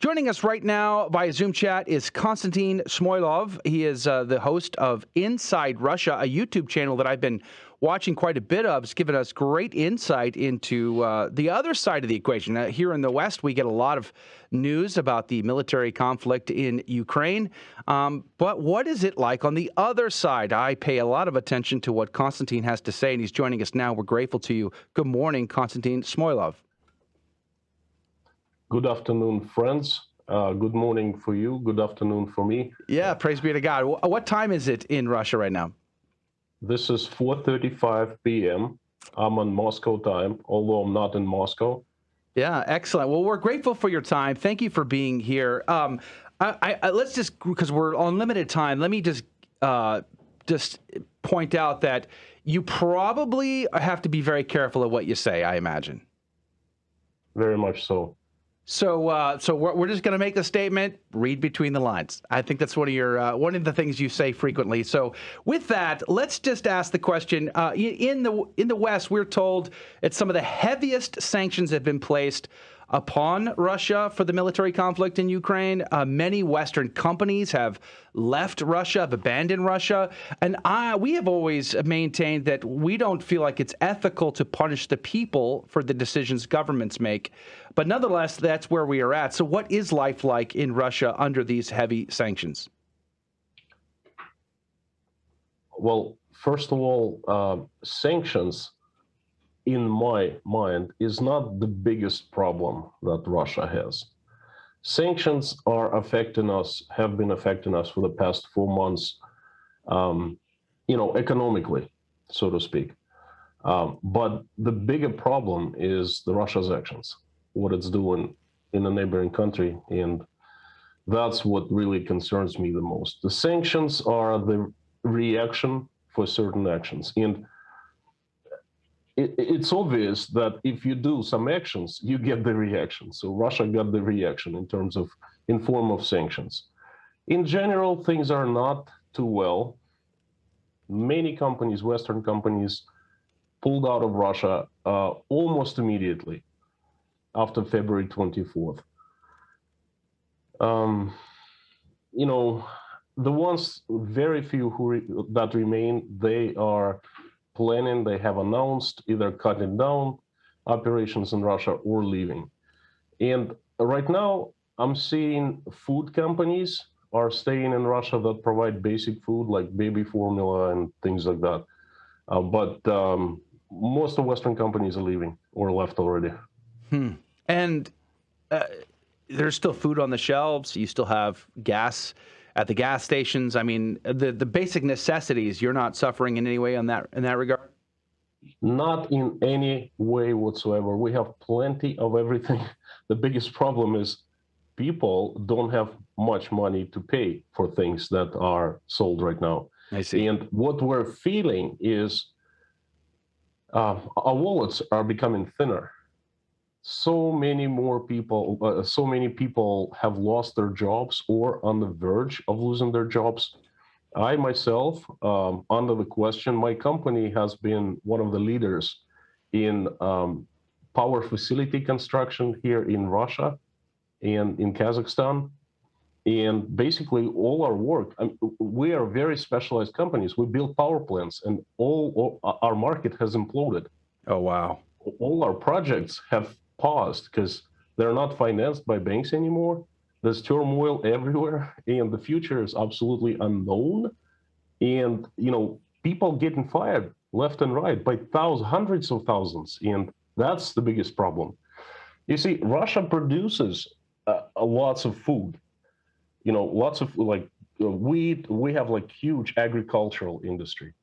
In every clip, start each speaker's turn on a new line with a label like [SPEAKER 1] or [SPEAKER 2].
[SPEAKER 1] Joining us right now via Zoom chat is Konstantin Samoilov. He is the host of Inside Russia, a YouTube channel that I've been watching quite a bit of. It's given us great insight into the other side of the equation. Here in the West, we get a lot of news about the military conflict in Ukraine. But what is it like on the other side? I pay a lot of attention to what Konstantin has to say, and he's joining us now. We're grateful to you. Good morning, Konstantin Samoilov.
[SPEAKER 2] Good afternoon, friends. Good morning for you. Good afternoon for me.
[SPEAKER 1] Yeah, praise be to God. What time is it in Russia right now?
[SPEAKER 2] This is 4:35 p.m. I'm on Moscow time, although I'm not in Moscow.
[SPEAKER 1] Yeah, excellent. Well, we're grateful for your time. Thank you for being here. Let's just, because we're on limited time, let me just point out that you probably have to be very careful of what you say, I imagine.
[SPEAKER 2] Very much so.
[SPEAKER 1] So we're just going to make a statement. Read between the lines. I think that's one of the things you say frequently. So with that, let's just ask the question. In the West, we're told that some of the heaviest sanctions have been placed upon Russia for the military conflict in Ukraine. Many Western companies have left Russia, have abandoned Russia. And we have always maintained that we don't feel like it's ethical to punish the people for the decisions governments make. But nonetheless, that's where we are at. So what is life like in Russia under these heavy sanctions?
[SPEAKER 2] Well, first of all, sanctions, in my mind, is not the biggest problem that Russia has. Sanctions are affecting us, have been affecting us for the past 4 months, economically, so to speak. But the bigger problem is the Russia's actions, what it's doing in a neighboring country, and that's what really concerns me the most. The sanctions are the reaction for certain actions, and it's obvious that if you do some actions, you get the reaction. So Russia got the reaction in form of sanctions. In general, things are not too well. Many companies, Western companies, pulled out of Russia almost immediately after February 24th. The ones, very few that remain, they are planning, they have announced either cutting down operations in Russia or leaving. And right now, I'm seeing food companies are staying in Russia that provide basic food like baby formula and things like that. But most of Western companies are leaving or left already.
[SPEAKER 1] And there's still food on the shelves. You still have gas at the gas stations. I mean, the basic necessities, you're not suffering in any way in that regard?
[SPEAKER 2] Not in any way whatsoever. We have plenty of everything. The biggest problem is people don't have much money to pay for things that are sold right now.
[SPEAKER 1] I see.
[SPEAKER 2] And what we're feeling is our wallets are becoming thinner. So many people have lost their jobs or on the verge of losing their jobs. I myself, under the question, my company has been one of the leaders in power facility construction here in Russia and in Kazakhstan. And basically all our work, we are very specialized companies. We build power plants, and all our market has imploded.
[SPEAKER 1] Oh, wow.
[SPEAKER 2] All our projects have paused because they're not financed by banks anymore. There's turmoil everywhere, and the future is absolutely unknown. And people getting fired left and right by hundreds of thousands, and that's the biggest problem. You see, Russia produces lots of food. Lots of wheat. We have huge agricultural industry.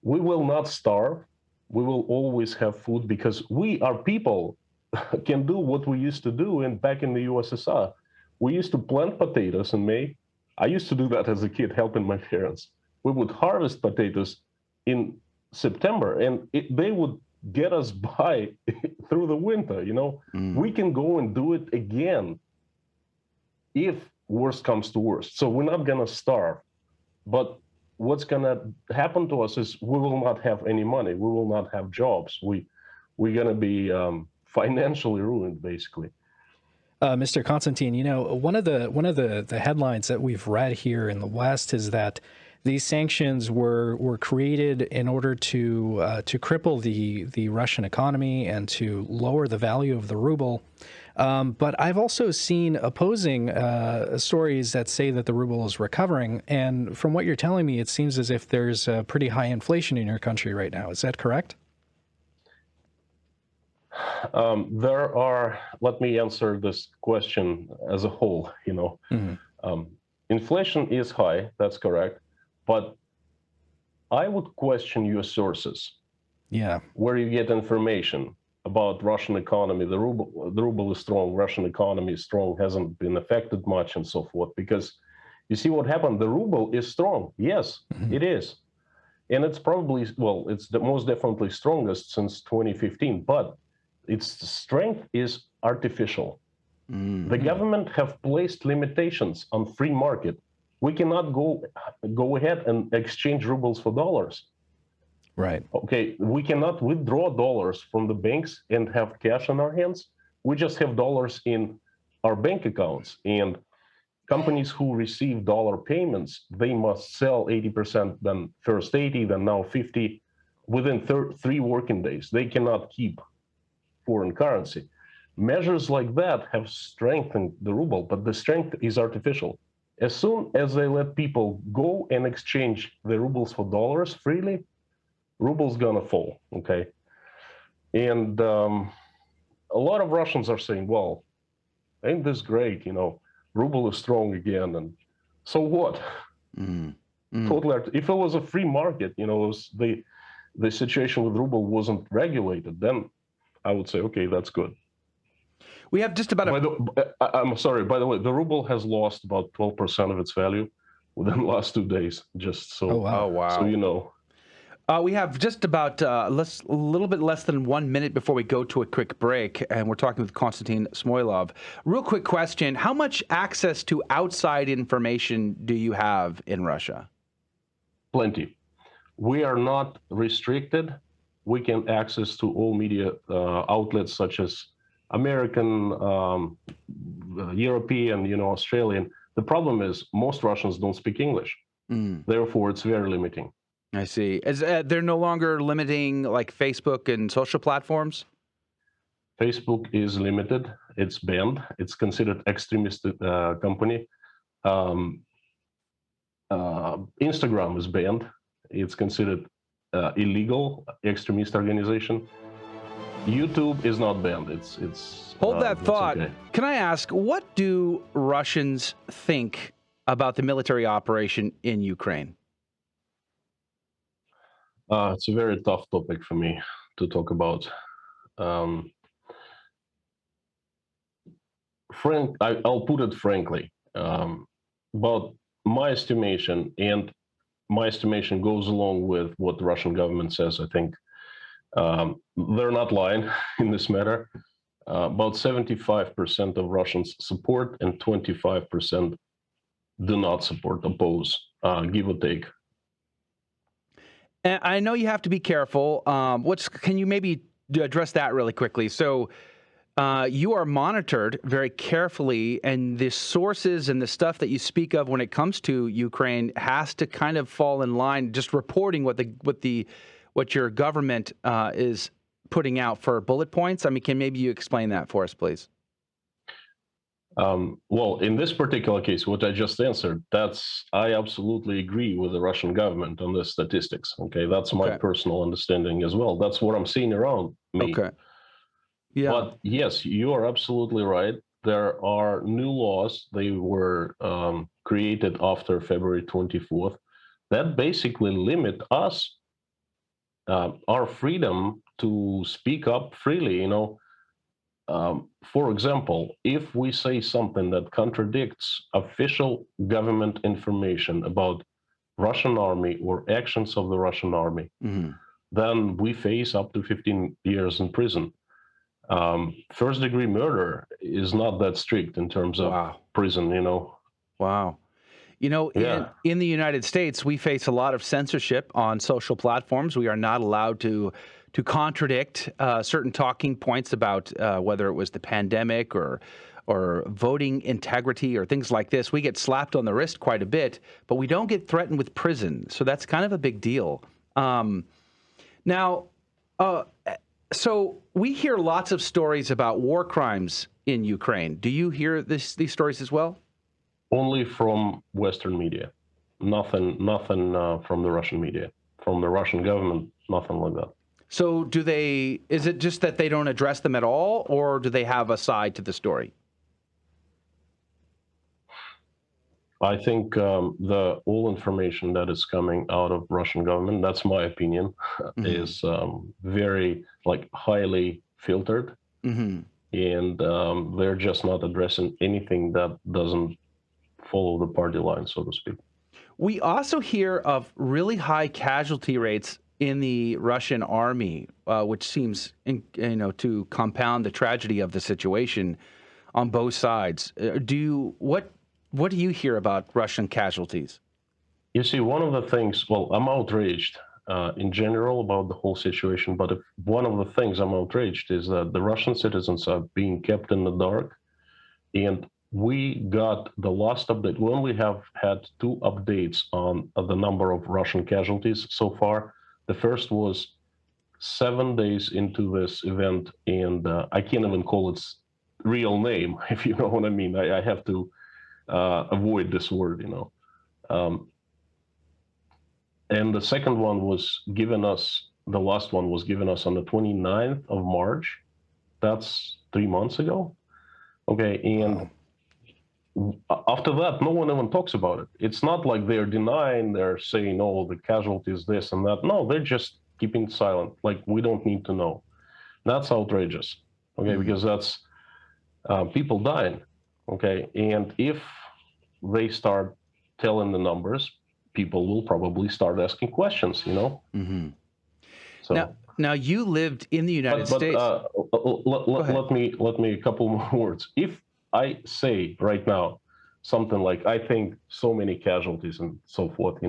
[SPEAKER 2] We will not starve. We will always have food because our people can do what we used to do back in the USSR. We used to plant potatoes in May. I used to do that as a kid, helping my parents. We would harvest potatoes in September, and they would get us by through the winter. We can go and do it again if worst comes to worst. So we're not going to starve. But what's going to happen to us is we will not have any money. We will not have jobs. We're going to be financially ruined, basically.
[SPEAKER 3] Mr. Konstantin, one of the headlines that we've read here in the West is that these sanctions were created in order to cripple the Russian economy and to lower the value of the ruble. But I've also seen opposing stories that say that the ruble is recovering. And from what you're telling me, it seems as if there's pretty high inflation in your country right now. Is that correct?
[SPEAKER 2] Let me answer this question as a whole, Inflation is high, that's correct. But I would question your sources.
[SPEAKER 3] Yeah.
[SPEAKER 2] Where you get information about Russian economy. The ruble is strong, Russian economy is strong, hasn't been affected much and so forth. Because you see what happened, the ruble is strong. Yes, it is. And it's probably, it's the most definitely strongest since 2015, but its strength is artificial. The government have placed limitations on free market. We cannot go ahead and exchange rubles for dollars.
[SPEAKER 3] Right.
[SPEAKER 2] Okay, we cannot withdraw dollars from the banks and have cash in our hands. We just have dollars in our bank accounts. And companies who receive dollar payments, they must sell 80%, then first 80, then now 50, within 3 working days. They cannot keep foreign currency. Measures like that have strengthened the ruble, but the strength is artificial. As soon as they let people go and exchange the rubles for dollars freely, ruble's gonna fall, okay? And a lot of Russians are saying, well, ain't this great, ruble is strong again, and so what? Totally, if it was a free market, the situation with ruble wasn't regulated, then I would say, okay, that's good.
[SPEAKER 1] We have just about
[SPEAKER 2] I'm sorry, by the way, the ruble has lost about 12% of its value within the last 2 days, just so, so you know.
[SPEAKER 1] We have just about a little bit less than 1 minute before we go to a quick break, and we're talking with Konstantin Samoilov. Real quick question, how much access to outside information do you have in Russia?
[SPEAKER 2] Plenty. We are not restricted. We can access to all media outlets such as American, European, Australian. The problem is most Russians don't speak English. Therefore, it's very limiting.
[SPEAKER 1] I see. They're no longer limiting like Facebook and social platforms?
[SPEAKER 2] Facebook is limited. It's banned. It's considered extremist company. Instagram is banned. It's considered illegal extremist organization. YouTube is not banned. It's
[SPEAKER 1] hold that thought.
[SPEAKER 2] Okay.
[SPEAKER 1] Can I ask, what do Russians think about the military operation in Ukraine?
[SPEAKER 2] It's a very tough topic for me to talk about. I'll put it frankly. But my estimation, and my estimation goes along with what the Russian government says, I think they're not lying in this matter. About 75% of Russians support and 25% do not support, oppose, give or take.
[SPEAKER 1] And I know you have to be careful. Can you maybe address that really quickly? So you are monitored very carefully, and the sources and the stuff that you speak of when it comes to Ukraine has to kind of fall in line, just reporting what your government is putting out for bullet points. I mean, can maybe you explain that for us, please?
[SPEAKER 2] Well, in this particular case, what I just answered, I absolutely agree with the Russian government on the statistics. Okay, that's my personal understanding as well. That's what I'm seeing around me.
[SPEAKER 1] Okay. Yeah.
[SPEAKER 2] But yes, you are absolutely right. There are new laws. They were created after February 24th that basically limit us, our freedom to speak up freely, For example, if we say something that contradicts official government information about Russian army or actions of the Russian army, then we face up to 15 years in prison. First-degree murder is not that strict in terms of prison,
[SPEAKER 1] Wow. In the United States, we face a lot of censorship on social platforms. We are not allowed to contradict certain talking points about whether it was the pandemic or or voting integrity or things like this, we get slapped on the wrist quite a bit, but we don't get threatened with prison. So that's kind of a big deal. So we hear lots of stories about war crimes in Ukraine. Do you hear these stories as well?
[SPEAKER 2] Only from Western media. Nothing from the Russian media. From the Russian government, nothing like that.
[SPEAKER 1] So is it just that they don't address them at all, or do they have a side to the story?
[SPEAKER 2] I think the all information that is coming out of Russian government, that's my opinion, is very highly filtered, and they're just not addressing anything that doesn't follow the party line, so to speak.
[SPEAKER 1] We also hear of really high casualty rates in the Russian army, which seems to compound the tragedy of the situation on both sides. What do you hear about Russian casualties?
[SPEAKER 2] You see, one of the things, I'm outraged in general about the whole situation, but one of the things I'm outraged is that the Russian citizens are being kept in the dark. And we got the last update. We only have had 2 updates on the number of Russian casualties so far. The first was 7 days into this event, and I can't even call its real name, if you know what I mean. I have to avoid this word, and the second one was given us, the last one was given us on the 29th of March. That's 3 months ago. Okay, and after that, no one even talks about it. It's not like they're denying, they're saying, oh, the casualties, this and that. No, they're just keeping silent. Like, we don't need to know. That's outrageous, okay, because that's people dying, okay? And if they start telling the numbers, people will probably start asking questions, So
[SPEAKER 1] now you lived in the United States.
[SPEAKER 2] Let me a couple more words. If I say right now something like, I think so many casualties and so forth,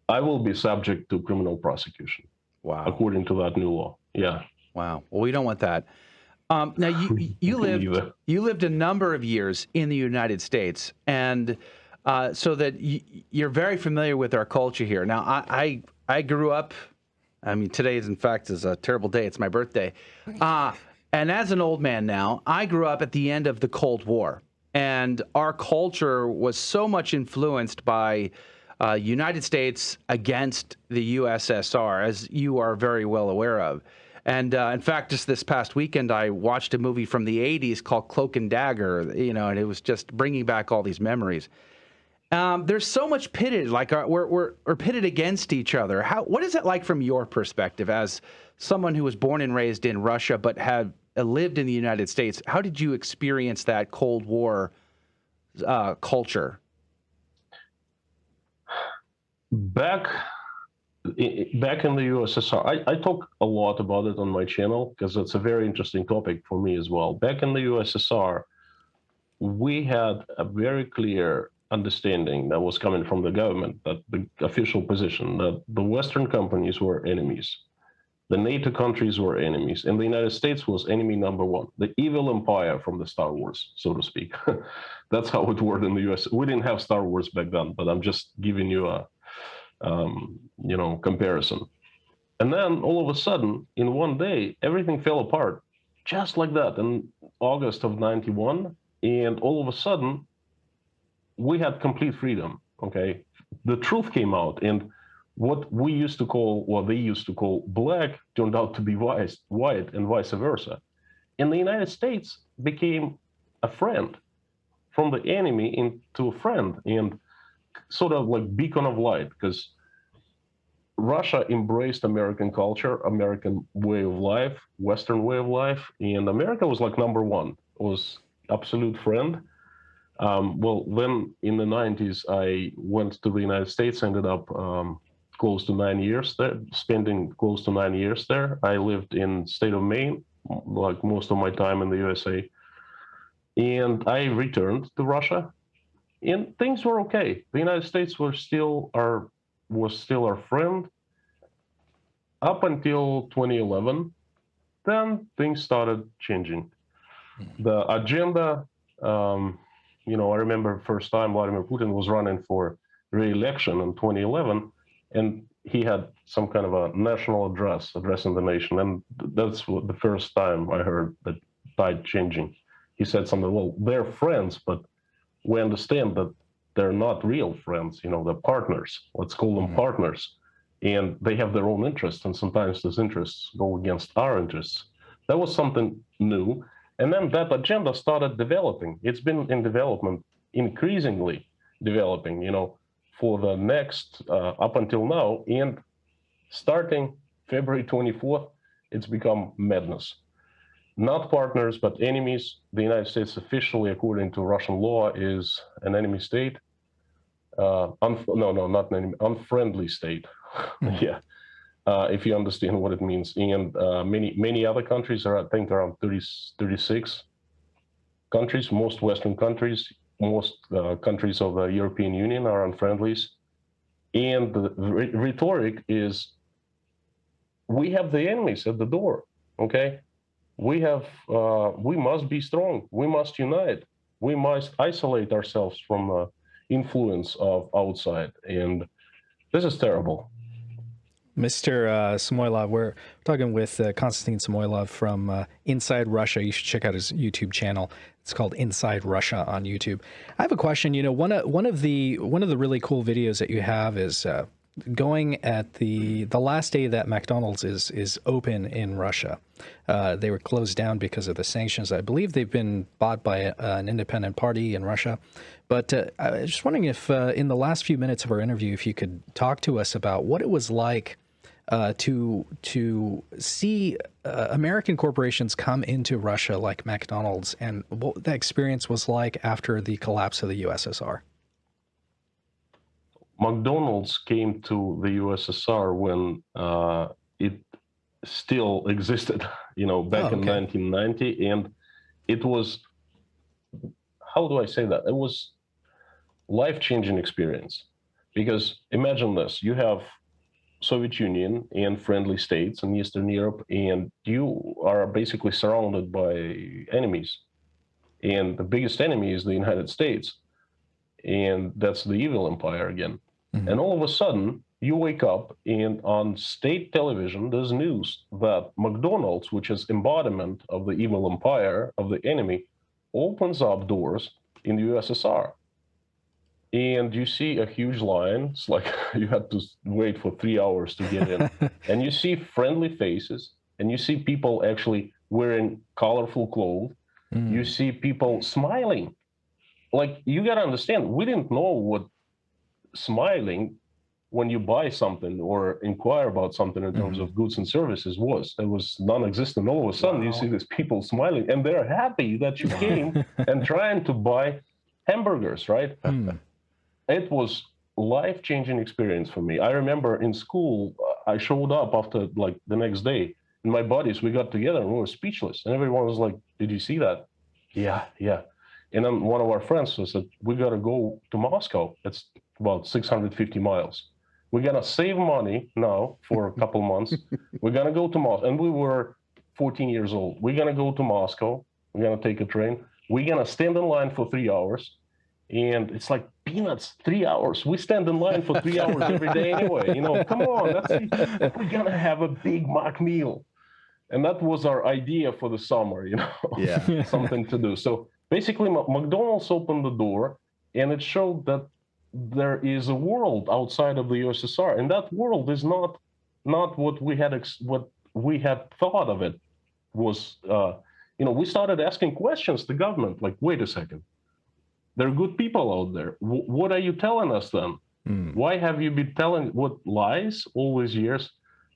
[SPEAKER 2] I will be subject to criminal prosecution.
[SPEAKER 1] Wow.
[SPEAKER 2] According to that new law. Yeah.
[SPEAKER 1] Wow. Well, we don't want that. Now you lived a number of years in the United States, and so that you're very familiar with our culture here. Now, I grew up. I mean, today is a terrible day. It's my birthday, and as an old man now, I grew up at the end of the Cold War, and our culture was so much influenced by United States against the USSR, as you are very well aware of. And in fact, just this past weekend, I watched a movie from the 80s called Cloak and Dagger, and it was just bringing back all these memories. There's so much pitted, we're pitted against each other. What is it like from your perspective as someone who was born and raised in Russia but had lived in the United States? How did you experience that Cold War culture?
[SPEAKER 2] Back in the USSR, I talk a lot about it on my channel because it's a very interesting topic for me as well. Back in the USSR, we had a very clear understanding that was coming from the government, that the official position, that the Western companies were enemies. The NATO countries were enemies, and the United States was enemy number 1, the evil empire from the Star Wars, so to speak. That's how it worked in the US. We didn't have Star Wars back then, but I'm just giving you a comparison. And then all of a sudden, in one day, everything fell apart, just like that, in August of '91. And all of a sudden, we had complete freedom, okay? The truth came out, and what we used to call, or they used to call black, turned out to be white, and vice versa. And the United States became a friend, from the enemy into a friend, and sort of like beacon of light, because Russia embraced American culture, American way of life, Western way of life, and America was like number 1, was absolute friend. Then in the 90s, I went to the United States, ended up close to 9 years there, spending close to 9 years there. I lived in state of Maine, like most of my time in the USA. And I returned to Russia, and things were okay. The United States was still our friend up until 2011. Then things started changing. the agenda, I remember first time Vladimir Putin was running for re-election in 2011, and he had some kind of a national address addressing the nation, and that's the first time I heard the tide changing. He said something, well, they're friends, but we understand that they're not real friends, they're partners. Let's call them partners. And they have their own interests, and sometimes those interests go against our interests. That was something new. And then that agenda started developing. It's been in development, increasingly developing, for the next, up until now. And starting February 24th, it's become madness. Not partners, but enemies. The United States officially, according to Russian law, is an enemy state. Not an enemy, unfriendly state. Yeah, if you understand what it means. And many other countries are, I think, around 36 countries. Most Western countries, most countries of the European Union are unfriendlies. And the rhetoric is, we have the enemies at the door, okay? We must be strong. We must unite. We must isolate ourselves from the influence of outside. And this is terrible.
[SPEAKER 3] Mr. Samoilov, we're talking with Konstantin Samoilov from Inside Russia. You should check out his YouTube channel. It's called Inside Russia on YouTube. I have a question. One of the really cool videos that you have is going at the last day that McDonald's is open in Russia. They were closed down because of the sanctions. I believe they've been bought by an independent party in Russia. But I was just wondering if in the last few minutes of our interview, if you could talk to us about what it was like to see American corporations come into Russia like McDonald's, and what the experience was like after the collapse of the USSR.
[SPEAKER 2] McDonald's came to the USSR when it still existed, back in 1990, and it was, how do I say that? It was life-changing experience, because imagine this: you have Soviet Union and friendly states in Eastern Europe, and you are basically surrounded by enemies, and the biggest enemy is the United States, and that's the evil empire again. Mm-hmm. And all of a sudden, you wake up, and on state television, there's news that McDonald's, which is embodiment of the evil empire, of the enemy, opens up doors in the USSR. And you see a huge line. It's like you had to wait for 3 hours to get in. And you see friendly faces, and you see people actually wearing colorful clothes. Mm. You see people smiling. Like, you got to understand, we didn't know what smiling when you buy something or inquire about something in terms of goods and services was. It was non-existent. All of a sudden, you see these people smiling, and they're happy that you came and trying to buy hamburgers, right? It was life-changing experience for me. I remember in school, I showed up after like the next day, and my buddies, we got together and we were speechless. And everyone was like, "Did you see that?" Yeah. And then one of our friends said, "We got to go to Moscow. It's about 650 miles. We're going to save money now for a couple months. We're going to go to Moscow." And we were 14 years old. We're going to go to Moscow. We're going to take a train. We're going to stand in line for 3 hours. And it's like peanuts, 3 hours. We stand in line for 3 hours every day anyway. Come on, we're going to have a Big Mac meal. And that was our idea for the summer, something to do. So basically, McDonald's opened the door, and it showed that there is a world outside of the USSR, and that world is not what we had thought of it was. We started asking questions to government, like, wait a second. There are good people out there. What are you telling us then? Why have you been telling what lies all these years?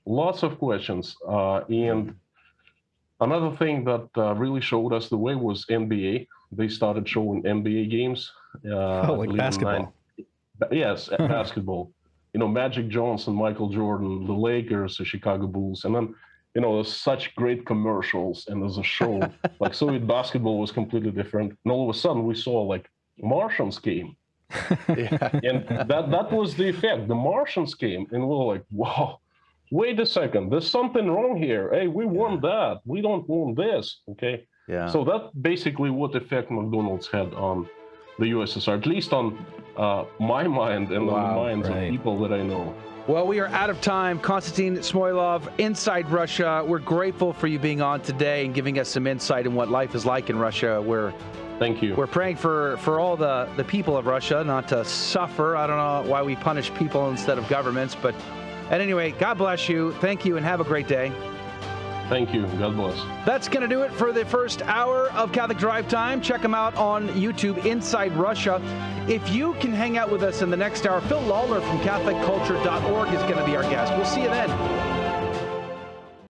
[SPEAKER 2] Lots of questions. And another thing that really showed us the way was NBA. They started showing NBA games.
[SPEAKER 3] Like basketball.
[SPEAKER 2] Yes, basketball. Magic Johnson, Michael Jordan, the Lakers, the Chicago Bulls. And then, there's such great commercials, and there's a show. Like, Soviet basketball was completely different. And all of a sudden, we saw, like, Martians came. And that was the effect. The Martians came, and we were like, wow, wait a second, there's something wrong here. Hey, we want that. We don't want this, okay?
[SPEAKER 1] Yeah.
[SPEAKER 2] So that basically what effect McDonald's had on the USSR, at least on my mind and on the minds of people that I know.
[SPEAKER 1] Well, we are out of time. Konstantin Samoilov, Inside Russia. We're grateful for you being on today and giving us some insight in what life is like in Russia.
[SPEAKER 2] Thank you.
[SPEAKER 1] We're praying for all the people of Russia not to suffer. I don't know why we punish people instead of governments, but at any rate, God bless you. Thank you and have a great day.
[SPEAKER 2] Thank you. God bless.
[SPEAKER 1] That's going to do it for the first hour of Catholic Drive Time. Check them out on YouTube, Inside Russia. If you can hang out with us in the next hour, Phil Lawler from CatholicCulture.org is going to be our guest. We'll see you then.